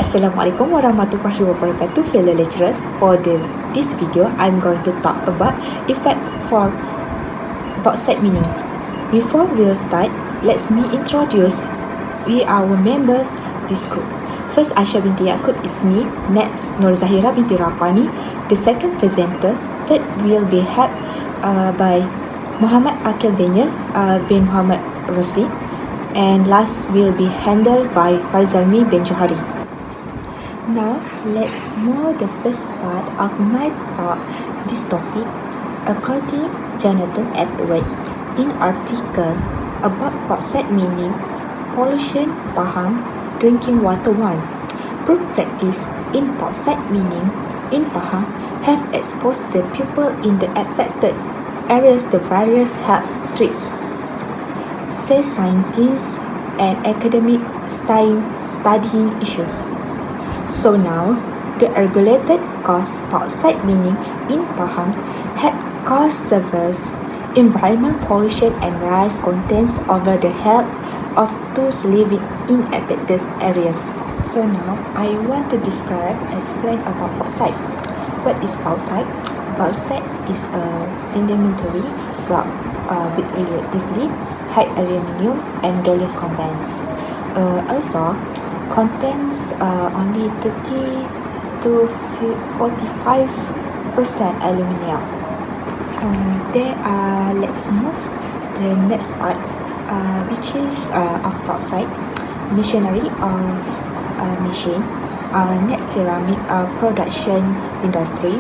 Assalamualaikum warahmatullahi wabarakatuh, fellow lecturers. For this video, I'm going to talk about effect for bauxite minerals. Before we'll start, let's me introduce our members this group. First, Aisyah binti Yakop is me. Next, Nurzahira binti Rapani. The second presenter. Third will be helped by Muhammad Aqiel bin Muhammad Rosli. And last will be handled by Farizalmi bin Johari. Now, let's know the first part of my talk. This topic, according Jonathan Edward, in article about bauxite mining, pollution, Pahang, drinking water 1. Proof practice in bauxite mining in Pahang have exposed the people in the affected areas to various health threats, say scientists and academics studying issues. So now, the regulated cost bauxite mining in Pahang had caused severe environmental pollution and rice contents over the health of those living in affected areas. So now, I want to explain about bauxite. What is bauxite? Bauxite is a sedimentary rock with relatively high aluminium and gallium contents. Also, contains only 30 to 45% aluminium. Let's move the next part, which is of bauxite, machinery of machine, next ceramic production industry,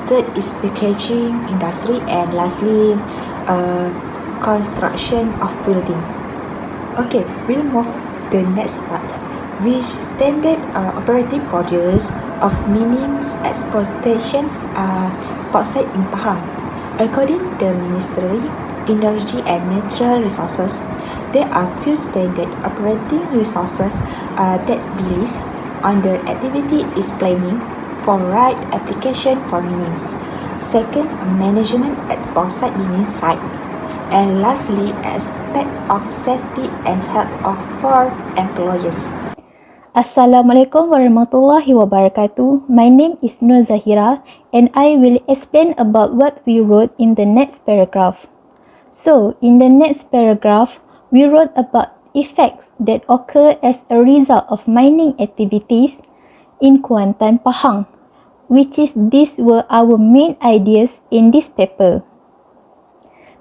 third is packaging industry, and lastly construction of building. Okay, we'll move the next part, which standard operating procedures of mining exploitation bauxite in Pahang. According to the Ministry Energy and Natural Resources, there are few standard operating resources that believes on the activity is planning for right application for minings. Second, management at bauxite mining site. And lastly, aspect of safety and health of for employees. Assalamualaikum warahmatullahi wabarakatuh. My name is Nurzahira and I will explain about what we wrote in the next paragraph. So, in the next paragraph, we wrote about effects that occur as a result of mining activities in Kuantan, Pahang, these were our main ideas in this paper.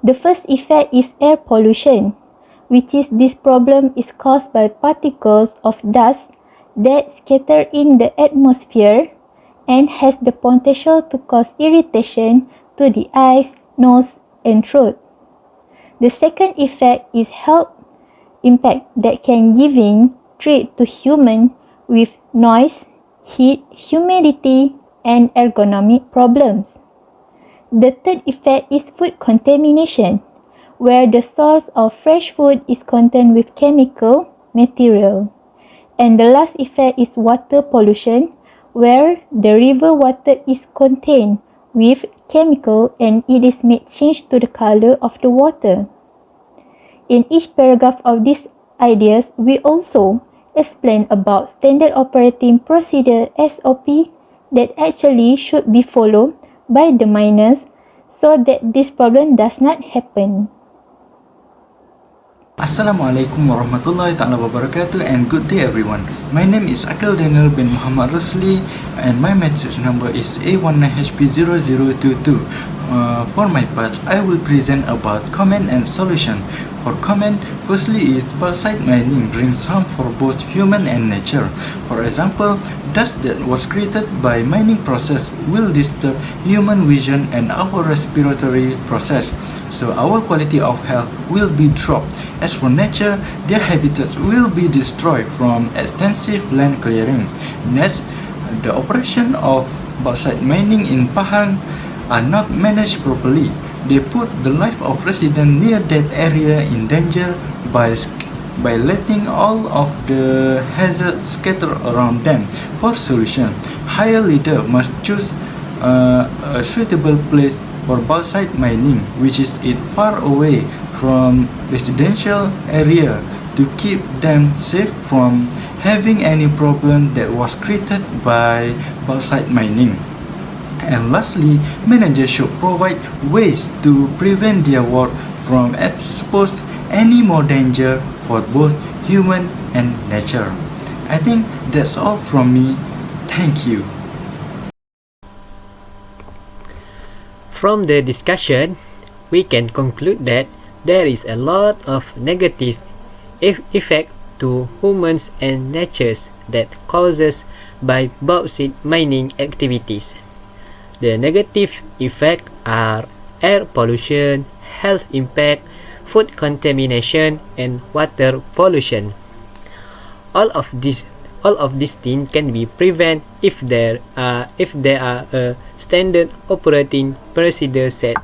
The first effect is air pollution, this problem is caused by particles of dust that scatter in the atmosphere and has the potential to cause irritation to the eyes, nose, and throat. The second effect is health impact that can giving threat to human with noise, heat, humidity, and ergonomic problems. The third effect is food contamination, where the source of fresh food is contained with chemical material. And the last effect is water pollution, where the river water is contained with chemical and it is made change to the color of the water. In each paragraph of these ideas, we also explain about standard operating procedure SOP that actually should be followed by the miners so that this problem does not happen. Assalamualaikum warahmatullahi wabarakatuh and good day everyone. My name is Aqiel bin Muhammad Rosli and my message number is A19HP0022. For my part, I will present about comment and solution. For comment, firstly is bauxite mining brings harm for both human and nature. For example, dust that was created by mining process will disturb human vision and our respiratory process. So our quality of health will be dropped. As for nature, their habitats will be destroyed from extensive land clearing. Next, the operation of bauxite mining in Pahang are not managed properly. They put the life of residents near that area in danger by letting all of the hazards scatter around them. For solution, higher leader must choose a suitable place for bauxite mining, which is far away from residential area to keep them safe from having any problem that was created by bauxite mining. And lastly, managers should provide ways to prevent their work from expose any more danger for both human and nature. I think that's all from me. Thank you. From the discussion, we can conclude that there is a lot of negative effect to humans and natures that causes by bauxite mining activities. The negative effects are air pollution, health impact, food contamination, and water pollution. All of these things can be prevented if there are a standard operating procedure set.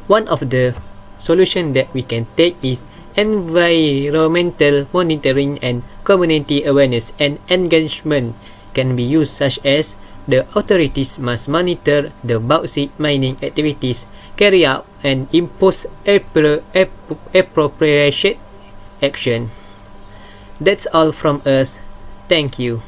One of the solutions that we can take is environmental monitoring, and community awareness and engagement can be used, such as the authorities must monitor the bauxite mining activities carried out and impose appropriate action. That's all from us. Thank you.